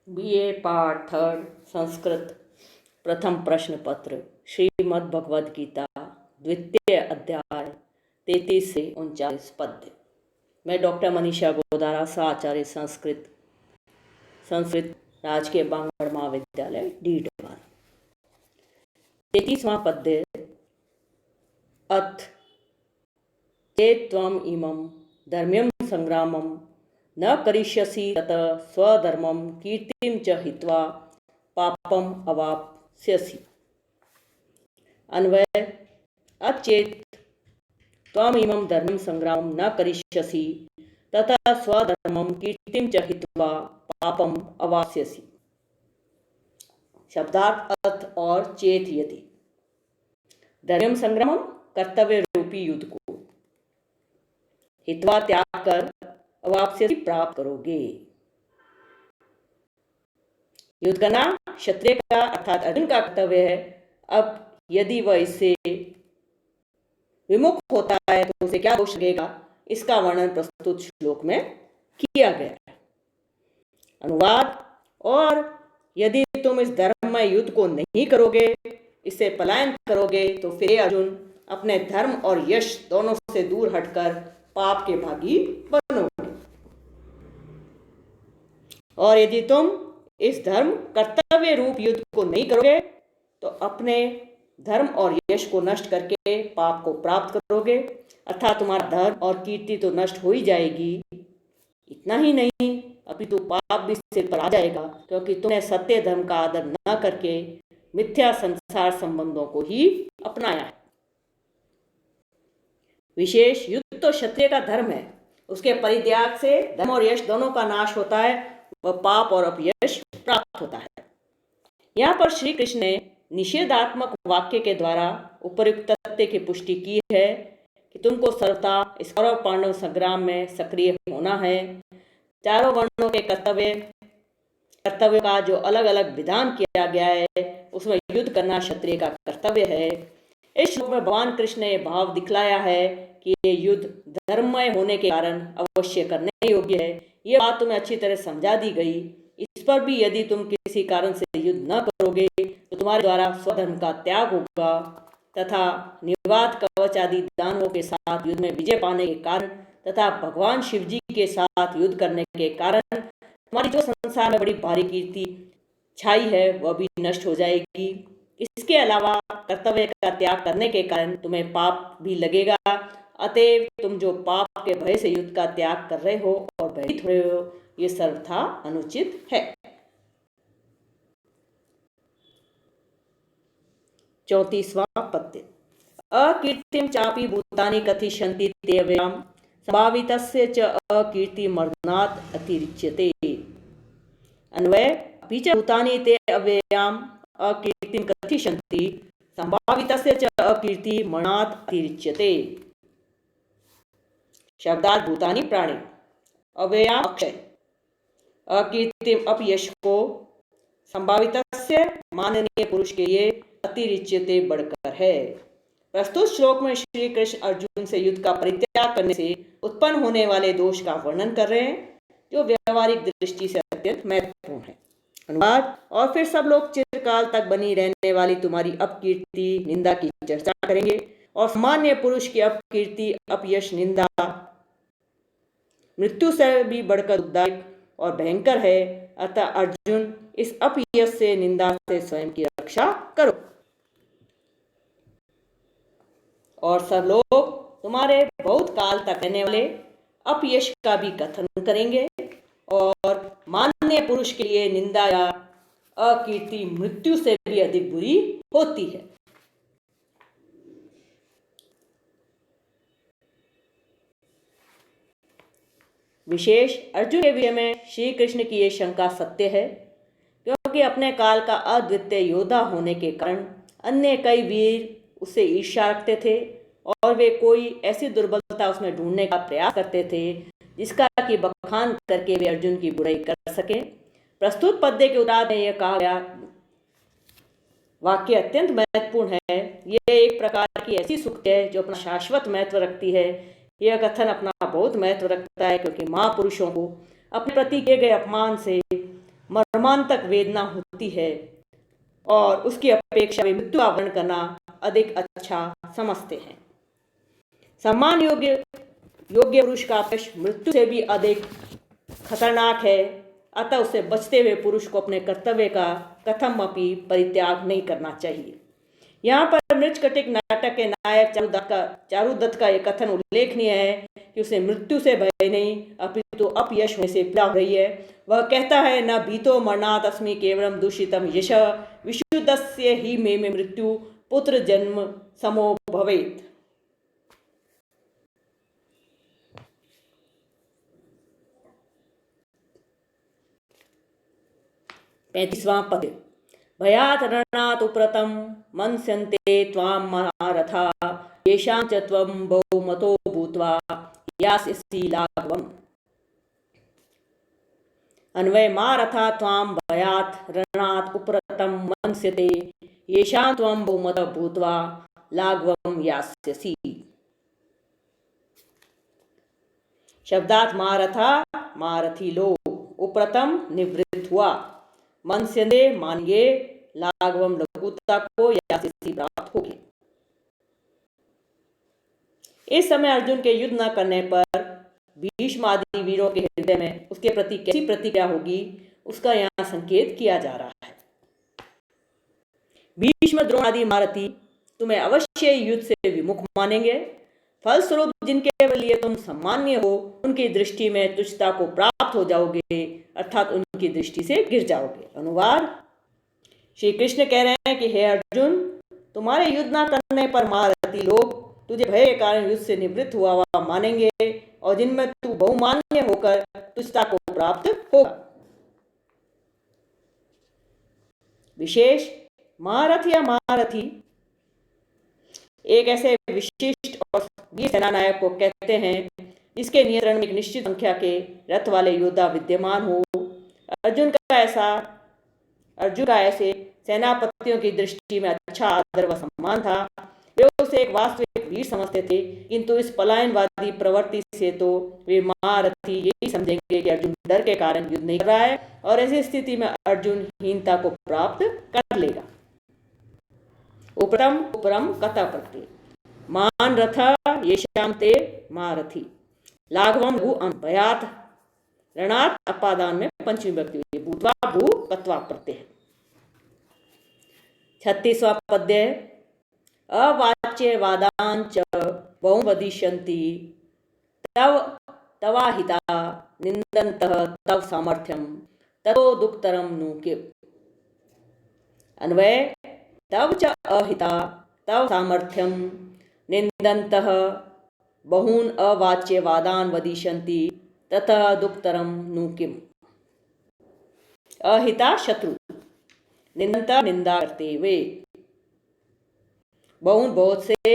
BA part third Sanskrit प्रथम प्रश्न पत्र श्रीमद् भगवद गीता द्वितीय अध्याय 33 से 39 पद्य। मैं डॉक्टर मनीषा गोदारा आचार्य संस्कृत राजकीय बांगड़ महाविद्यालय डीडवार। 33वां पद्य। अथ चेत्त्वम् इमं धर्म्यं संग्रामं न करिष्यसि तत स्वधर्मं कीर्तिं च हित्वा पापम अवाप्स्यसि। अन्वय। अचेत त्वमिमं धर्म्यं संग्रामं न करिष्यसि तथा स्वधर्मं कीर्तिं च हित्वा पापम अवाप्स्यसि। शब्दार्थ अर्थ और चेत यदि। धर्म्यं संग्रामम कर्तव्य रूपी युद्ध को, हित्वा त्याग कर अवाप्स्यसि प्राप्त करोगे। युद्ध करना क्षत्रिय का अर्थात अर्जुन का कर्तव्य है। अब यदि वह इससे विमुख होता है तो उसे क्या दोष लगेगा, इसका वर्णन प्रस्तुत श्लोक में किया गया है। अनुवाद। और यदि तुम इस धर्म में युद्ध को नहीं करोगे, इससे पलायन करोगे, तो फिर अर्जुन अपने धर्म और यश दोनों से दूर हटकर पाप के भागी बनोगे। और यदि तुम इस धर्म कर्तव्य रूप युद्ध को नहीं करोगे तो अपने धर्म और यश को नष्ट करके पाप को प्राप्त करोगे, अर्थात तुम्हारा धर्म और कीर्ति तो नष्ट हो ही जाएगी। इतना ही नहीं, अपितु पाप भी सिर पर आ जाएगा, क्योंकि तुमने सत्य धर्म का आदर न करके मिथ्या संसार संबंधों को ही अपनाया है। विशेष युद्ध तो क्षत्रिय का धर्म है, उसके परित्याग से धर्म और यश दोनों का नाश होता है, वह पाप और अपयश प्राप्त होता है। यहाँ पर श्री कृष्ण ने निषेधात्मक वाक्य के द्वारा उपर्युक्त तथ्य की पुष्टि की है कि तुमको सर्वथा इस कौरव पांडव संग्राम में सक्रिय होना है। चारों वर्णों के कर्तव्य का जो अलग अलग विधान किया गया है, उसमें युद्ध करना क्षत्रिय का कर्तव्य है। इस श्लोक में भगवान कृष्ण ने भाव दिखलाया है कि ये युद्ध धर्ममय होने के कारण अवश्य करने योग्य है। ये बात तुम्हें अच्छी तरह समझा दी गई। इस पर भी यदि तुम किसी कारण से युद्ध न करोगे तो तुम्हारे द्वारा स्वधर्म का त्याग होगा तथा निवात कवच आदि दानवों के साथ युद्ध में विजय पाने के कारण तथा भगवान शिव जी के साथ युद्ध करने के कारण तुम्हारी जो संसार में बड़ी भारी कीर्ति छाई है वह भी नष्ट हो जाएगी। इसके अलावा कर्तव्य का त्याग करने के कारण तुम्हें पाप भी लगेगा। अतएव तुम जो पाप के भय से युद्ध का त्याग कर रहे हो और भयभीत हो रहे हो, ये सर्वथा अनुचित है। 34वां पद्य। अकीर्तिं चापि भूतानि कथिष्यन्ति ते अव्ययां संभावितस्य च अकीर्तिमर्दनात् अतिरिच्यते। अन्वय। अपि च भूतानि ते अव्ययां अकीर्तिं कथिष्यन्ति संभावितस्य च अकीर्तिमर्दनात् अतिरिच्यते। शब्दार्थ भूतानि प्राणी, अव्ययां अक्षय, अकीर्तिम अपयश को, संभावितस्य माननीय पुरुष के लिए, अतिरिच्यते बढ़कर है। प्रस्तुत श्लोक में श्री कृष्ण अर्जुन से युद्ध का परित्याग करने से उत्पन्न होने वाले दोष का वर्णन कर रहे हैं, जो व्यवहारिक दृष्टि से अत्यंत महत्वपूर्ण है। अनुवाद। और फिर सब लोग चिरकाल तक बनी रहने वाली तुम्हारी अपकीर्ति निंदा की चर्चा करेंगे, और सामान्य पुरुष की अपकीर्ति अपयश निंदा मृत्यु से भी बढ़कर दुखदायक और भयंकर है। अतः अर्जुन इस अपयश से निंदा से स्वयं की रक्षा करो, और सब लोग तुम्हारे बहुत काल तक रहने वाले अपयश का भी कथन करेंगे, और माननीय पुरुष के लिए निंदा या अकीर्ति मृत्यु से भी अधिक बुरी होती है। विशेष अर्जुन के विषय में श्री कृष्ण की ये शंका सत्य है, क्योंकि अपने काल का अद्वितीय योद्धा होने के कारण अन्य कई वीर उससे ईर्ष्या रखते थे, और वे कोई ऐसी दुर्बलता उसमें ढूंढने का प्रयास करते थे जिसका कि बखान करके वे अर्जुन की बुराई कर सके। प्रस्तुत पद्य के उत्तर में यह कहा गया वाक्य अत्यंत महत्वपूर्ण है। यह एक प्रकार की ऐसी सुख है जो अपना शाश्वत महत्व रखती है। यह कथन अपना बहुत महत्व रखता है, क्योंकि महापुरुषों को अपने प्रति किए गए अपमान से मर्मांतक वेदना होती है और उसकी अपेक्षा वे मृत्यु का वर्ण करना अधिक अच्छा समझते हैं। सम्मान योग्य पुरुष का अपयश मृत्यु से भी अधिक खतरनाक है, अतः उसे बचते हुए पुरुष को अपने कर्तव्य का कथम अपि परित्याग नहीं करना चाहिए। यहाँ पर मृच्छकटिक नाटक के नायक चारुदत्त का यह कथन उल्लेखनीय है कि उसे मृत्यु से भय नहीं अपितु अपयश होने से पीड़ा हो रही है। वह कहता है, न भीतो मरणात् अस्मि केवलम दूषितम यश विशुद्धस्य ही मे मृत्यु पुत्र जन्म समो भवेत्। 35वां पद। भयात् रणात् उपरतं मंस्यन्ते त्वां महारथा येषां च त्वं बहुमतो भूत्वा यास्यसि लाघवम्। अन्वय महारथा त्वां भयात् रणात् उपरतं मंस्यते येषां त्वं बहुमतः भूत्वा लाघवं यास्यसि। शब्दार्थ महारथा महारथी लोग, उपरतम निवृत्त हुआ, मंस्यन्ते मानिए, लाघवम लघुता को यास्यसि प्राप्त होगी। इस समय अर्जुन के युद्ध न करने पर भीष्म आदि वीरों के हृदय में उसके प्रति कैसी प्रतिक्रिया होगी, उसका यहाँ संकेत किया जा रहा है। भीष्म द्रोण आदि महारथी तुम्हें अवश्य युद्ध से विमुख मानेंगे। फलस्वरूप जिनके लिए तुम सम्मान्य हो, उनकी दृष्टि में तुच्छता को प्राप्त हो जाओगे, अर्थात उनकी दृष्टि से गिर जाओगे। अनुवाद। श्री कृष्ण कह रहे हैं कि हे अर्जुन, तुम्हारे युद्ध न करने पर महारथी लोग तुझे भय के कारण युद्ध से निवृत्त हुआ हुआ मानेंगे और जिनमें तू बहुमान्य होकर तुच्छता को प्राप्त होगा। विशेष महारथ या महारथी एक ऐसे विशिष्ट और वीर सेनानायक को कहते हैं जिसके नियंत्रण में एक निश्चित संख्या के रथ वाले योद्धा विद्यमान हो। अर्जुन का ऐसे सेनापतियों की दृष्टि में अच्छा आदर व सम्मान था। वे उसे एक वास्तविक वीर समझते थे, किंतु इस पलायनवादी प्रवृत्ति से तो वे महारथी यही समझेंगे कि अर्जुन डर के कारण युद्ध नहीं कर रहा है और ऐसी स्थिति में अर्जुन हीनता को प्राप्त कर लेगा। उपरम उपरम कथा प्रत्यय मान रथ येषां ते महारथी लाघवम भू भयात् रणात् अपादान में पंचमी विभक्ति हुई, भूत्वा भू कत्वा प्रत्यय। 36वां पद्य। अवाच्यवादांच बहु वदिष्यन्ति तव तवाहिता निन्दन्तः तव सामर्थ्यं ततो दुःखतरं नु किम्। अन्वय। तव च अहिता तव सामर्थ्यं निन्दन्तः बहून् अवाच्यवादान् वदिष्यन्ति ततः दुःखतरं नु किम्। अहिता शत्रु, निंदा निंदा करते हुए, बहुन बहुत से,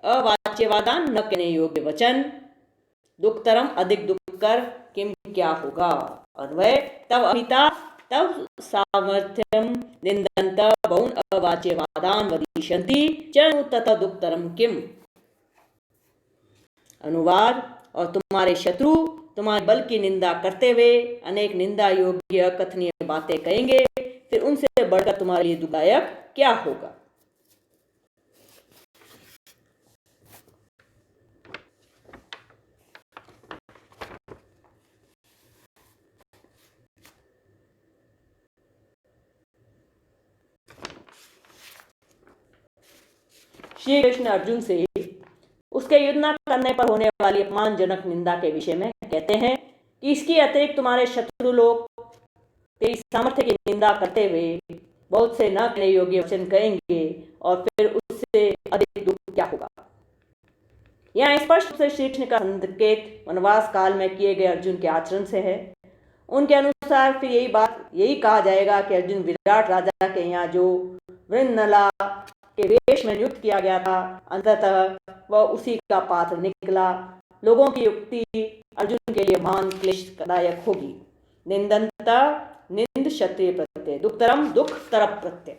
अवाच्यवादान न कहने योग्य वचन, दुःखतरम अधिक दुःखकर, किम क्या होगा। अन्वय। तव अहिता तव सामर्थ्यम निंदन्त बहुन अवाच्यवादान वदिष्यन्ति च ततः दुःखतरम किम। अनुवाद। और तुम्हारे शत्रु तुम्हारे बल की निंदा करते हुए अनेक निंदा योग्य अकथनीय बातें कहेंगे, फिर उनसे बढ़कर तुम्हारे लिए दुखदायक क्या होगा। श्री कृष्ण अर्जुन से उसके युद्ध न करने पर होने वाली अपमानजनक निंदा के विषय में कहते हैं कि इसकी अतिरिक्त तुम्हारे शत्रु लोग तेरी सामर्थ्य की निंदा करते हुए बहुत से न कहने योग्य वचन कहेंगे और फिर उससे अधिक दुख क्या होगा। यहाँ स्पष्ट से श्री कृष्ण का संकेत वनवास काल में किए गए अर्जुन के आचरण से है। उनके अनुसार फिर यही कहा जाएगा कि अर्जुन विराट राजा के यहाँ जो वृन्नला के वेश में नियुक्त किया गया था, अंततः वह उसी का पात्र निकला। लोगों की युक्ति अर्जुन के लिए महान क्लेशदायक होगी। निंदनता निंद क्षत्रिय प्रत्यय, दुःखतरम दुख तरप प्रत्यय।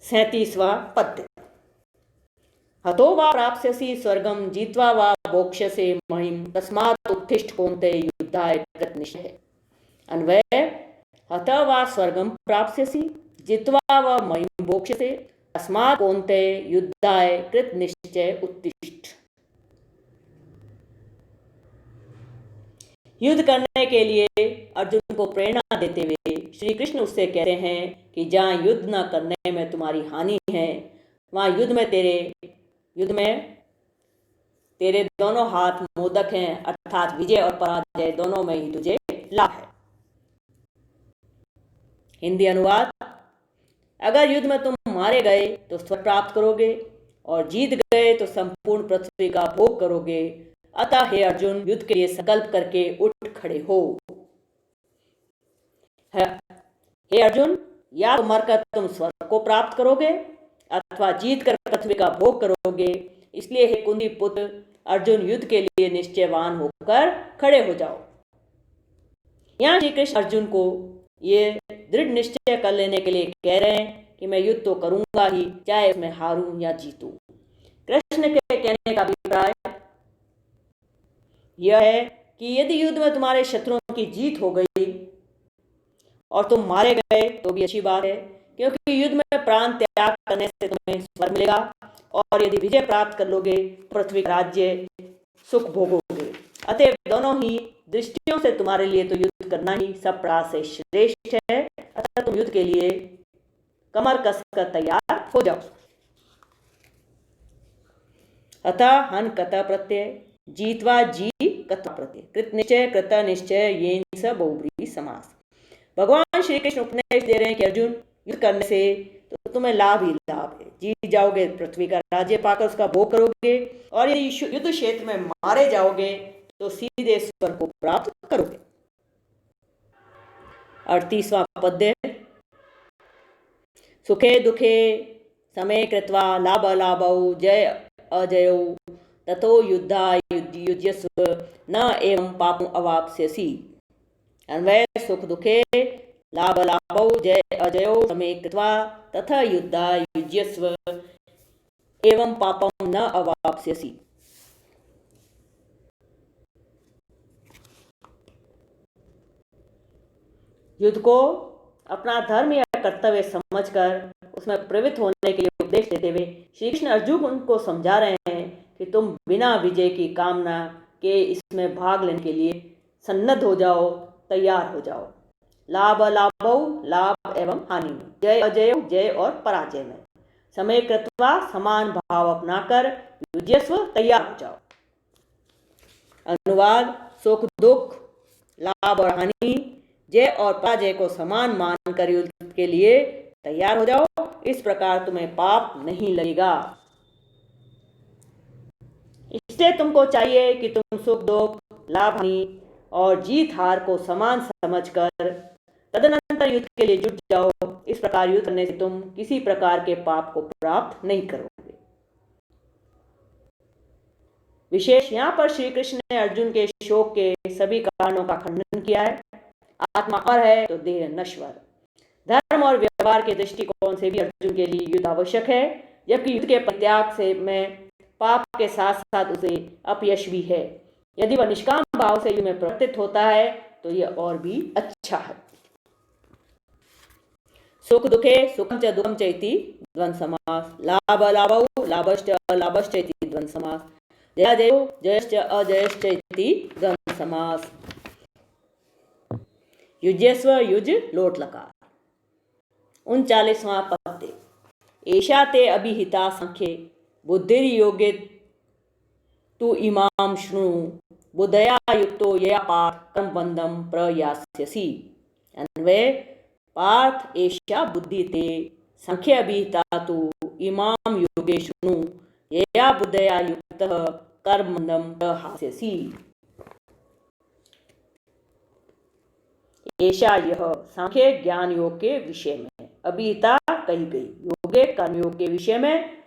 सैंतीसवां पद्य। हतो वा प्राप्स्यसि स्वर्गम जीत्वा वा भोक्ष्यसे महीम तस्मात् उत्तिष्ठ कौन्तेय युद्धाय कृतनिश्चय। अन्वय, हतः वा स्वर्गम प्राप्स्यसि जित्वा वा महीम भोक्ष्यसे तस्मात् कौन्तेय युद्धाय कृतनिश्चय उत्तिष्ठ। युद्ध करने के लिए अर्जुन को प्रेरणा देते हुए श्री कृष्ण उससे कहते हैं कि जहाँ युद्ध न करने में तुम्हारी हानि है, वहाँ युद्ध में तेरे दोनों हाथ मोदक हैं, अर्थात विजय और पराजय दोनों में ही तुझे लाभ है। हिंदी अनुवाद, अगर युद्ध में तुम मारे गए तो स्वर्ग प्राप्त करोगे और जीत गए तो संपूर्ण पृथ्वी का भोग करोगे। अतः हे अर्जुन, युद्ध के लिए संकल्प करके उठ खड़े हो। हे अर्जुन, या तो मरकर तुम स्वर्ग को प्राप्त करोगे अथवा जीत कर पृथ्वी का भोग करोगे। इसलिए हे कुंती पुत्र अर्जुन, युद्ध के लिए निश्चयवान होकर खड़े हो जाओ। यहाँ श्री कृष्ण अर्जुन को ये दृढ़ निश्चय कर लेने के लिए कह रहे हैं कि मैं युद्ध तो करूंगा ही, चाहे उसमें हारूं या जीतूं। कृष्ण के कहने का अभिप्राय यह है कि यदि युद्ध में तुम्हारे शत्रुओं की जीत हो गई और तुम मारे गए तो भी अच्छी बात है, क्योंकि युद्ध में प्राण त्याग करने से तुम्हें स्वर्ग मिलेगा और यदि विजय प्राप्त कर लोगे तो पृथ्वी का राज्य सुख भोगोगे। अतएव दोनों ही दृष्टियों से तुम्हारे लिए तो युद्ध करना ही सब प्राण से श्रेष्ठ है। अतः तुम युद्ध के लिए कमर कसकर तैयार हो जाओ। अतः हन कत प्रत्यय जीतवा जी कत प्रत्यय कृत निश्चय कृत निश्चय येन स बहुब्रीहि समास। भगवान श्री कृष्ण उपदेश दे रहे हैं कि अर्जुन, युद्ध करने से तो तुम्हें लाभ ही लाभ है। जीत जाओगे, पृथ्वी का राज्य पाकर उसका भोग करोगे और यदि युद्ध क्षेत्र में मारे जाओगे तो सीधे स्वर्ग को प्राप्त करोगे। 38वां पद्य, सुखे दुखे समे कृत्वा लाभ लाभौ जय अजयौ ततो युद्धा युज्यस्व न एवं पापं अवाप्स्यसि। अन्वय, सुख दुखे लाभ लाभौ जय अजयो समे कृत्वा तथा युद्धा युज्यस्व एवं पापम न अवाप्स्यसि। युद्ध को अपना धर्म या कर्तव्य समझकर उसमें प्रवृत्त होने के लिए उपदेश देते हुए श्री कृष्ण अर्जुन को समझा रहे हैं कि तुम बिना विजय की कामना के इसमें भाग लेने के लिए सन्नद्ध हो जाओ, तैयार हो जाओ। लाभ लाभौ लाभ एवं हानि में, जय अजय जय और पराजय में, समय कृत्वा समान भाव अपनाकर युज्यस्व तैयार हो जाओ। अनुवाद, सुख दुख लाभ और हानि जय और पराजय को समान मानकर युद्ध के लिए तैयार हो जाओ। इस प्रकार तुम्हें पाप नहीं लगेगा। इसलिए तुमको चाहिए कि तुम सुख दुख लाभ हानि और जीत हार को समान समझकर तदनंतर युद्ध के लिए जुट जाओ। इस प्रकार युद्ध करने से तुम किसी प्रकार के पाप को प्राप्त नहीं करोगे। विशेष यहाँ पर श्री कृष्ण ने अर्जुन के शोक के सभी कारणों का खंडन किया है। आत्मा अमर है तो देह नश्वर। धर्म और व्यवहार के दृष्टिकोण से भी अर्जुन के लिए युद्ध आवश्यक है, जबकि युद्ध के परित्याग से में पाप के साथ साथ उसे अपयश भी है। यदि वह निष्काम भाव से युद्ध में प्रवर्तित होता है तो यह और भी अच्छा है। सुख दुखे सुखम च दुखम च इति द्वंद्व समास। लाभ लाभौ लाभश्च अलाभश्च इति द्वंद्व समास। जयाजयो जयश्च अजयश्च इति द्वंद्व समास। युज्यस्व युज लोट लकार। 39वां पद्य, एषा ते अभिहिता संख्ये बुद्धिर्योगे तु इमां शृणु बुद्धया युक्तो यया पार्थ कर्मबन्धं प्रयास्यसि। अन्वय, पार्थ एषा बुद्धि ते संख्या अभिहिता तु इमां योगे शृणु यया बुद्धया युक्तः कर्मबन्धं प्रयास्यसि। ऐसा यह सांख्य ज्ञान योग के विषय में अभिहिता कही गई, योगे कर्मयोग के विषय में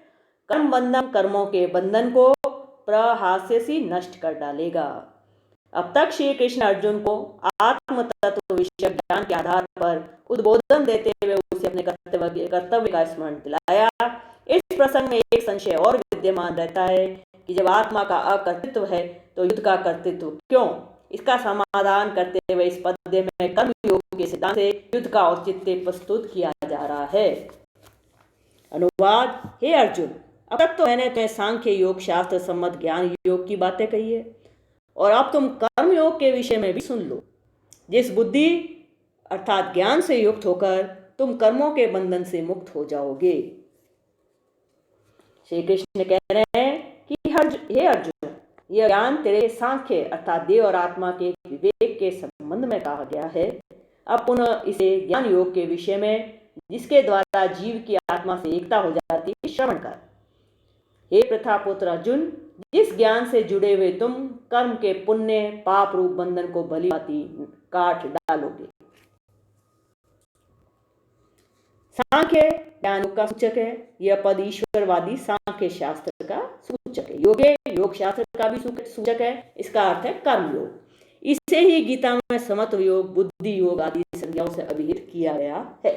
कर्म बंधन कर्मों के बंधन को प्रहास्यसी नष्ट कर डालेगा। अब तक श्री कृष्ण अर्जुन को आत्म तत्व विषयक ज्ञान के आधार पर उद्बोधन देते हुए उसे अपने कर्तव्य का स्मरण दिलाया। इस प्रसंग में एक संशय और विद्यमान रहता है कि जब आत्मा का अकर्तृत्व है तो युद्ध का कर्तृत्व क्यों? इसका समाधान करते हुए इस पद्य में कर्मयोग के सिद्धांत से युद्ध का औचित्य प्रस्तुत किया जा रहा है। अनुवाद: हे अर्जुन, अब तक तो मैंने तुम्हें सांख्य योग शास्त्र सम्मत ज्ञान योग की बातें कही है, और अब तुम कर्म योग के विषय में भी सुन लो। जिस बुद्धि अर्थात ज्ञान से युक्त होकर तुम कर्मों के बंधन से मुक्त हो जाओगे। श्री कृष्ण कह रहे हैं कि हे अर्जुन, यह ज्ञान तेरे सांख्य अर्थात देह और आत्मा के विवेक के संबंध में कहा गया है। अब पुनः इसे ज्ञान योग के विषय में, जिसके द्वारा जीव की आत्मा से एकता हो जाती है, श्रवण कर। हे प्रथापुत्र अर्जुन, जिस ज्ञान से जुड़े हुए तुम कर्म के पुण्य पाप रूप बंधन को भली भांति काट डालोगे। सांख्य ज्ञान का सूचक है। यह पद ईश्वरवादी सांख्य शास्त्र का सूचक है। योगे योग शास्त्र का भी सूचक है। इसका अर्थ है कर्म योग। इसे ही गीता में समत्व योग, बुद्धि योग आदि संज्ञाओं से अभिहित किया गया है।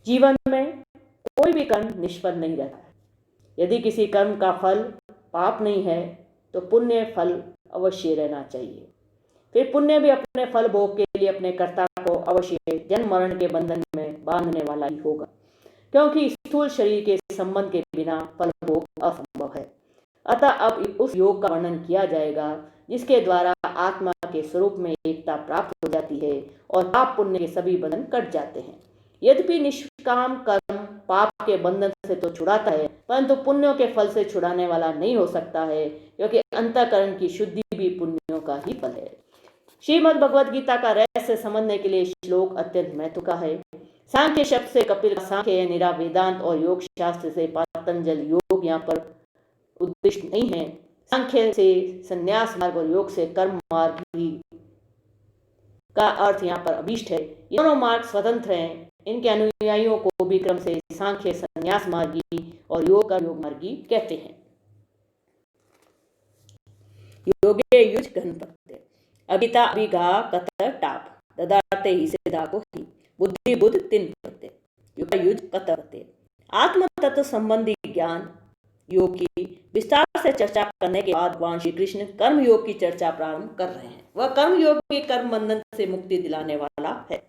जीवन में कोई भी कर्म निष्फल नहीं रहता है। यदि किसी कर्म का फल पाप नहीं है तो पुण्य फल अवश्य रहना चाहिए। फिर पुण्य भी अपने फल भोग के लिए अपने कर्ता को अवश्य जन्म मरण के बंधन में बांधने वाला ही होगा, क्योंकि स्थूल शरीर के संबंध के बिना फल भोग असंभव है। अतः अब उस योग का वर्णन किया जाएगा जिसके द्वारा आत्मा के स्वरूप में एकता प्राप्त हो जाती है और पाप पुण्य के सभी बंधन कट जाते हैं। यद्यपि निष्काम कर्म पाप के बंधन से तो छुड़ाता है, परंतु पुण्यों के फल से छुड़ाने वाला नहीं हो सकता है, क्योंकि अंतःकरण की शुद्धि भी पुण्यों का ही फल है। श्रीमद् भगवद गीता का रहस्य समझने के लिए श्लोक अत्यंत महत्व का है। सांख्य शब्द से कपिल का सांख्य निरा वेदांत और योग शास्त्र से पतंजल योग यहाँ पर उद्दिष्ट नहीं है। सांख्य से संन्यास मार्ग और योग से कर्म मार्ग ही का अर्थ यहाँ पर अभीष्ट है। ये दोनों मार्ग स्वतंत्र हैं। इनके अनुयायियों को भी क्रम से सांख्य संन्यास मार्गी और योग का योग मार्गी कहते हैं। योगे युज गणपत्य अभिता अभिगा कतर टाप ददाते ही सिद्धा को ही बुद्धि बुद्ध तिन पत्य युग युज कतरते। आत्म तत्व संबंधी ज्ञान योग की विस्तार से चर्चा करने के बाद भगवान श्री कृष्ण कर्म योग की चर्चा प्रारंभ कर रहे हैं। वह कर्म योग भी कर्म बंधन से मुक्ति दिलाने वाला है।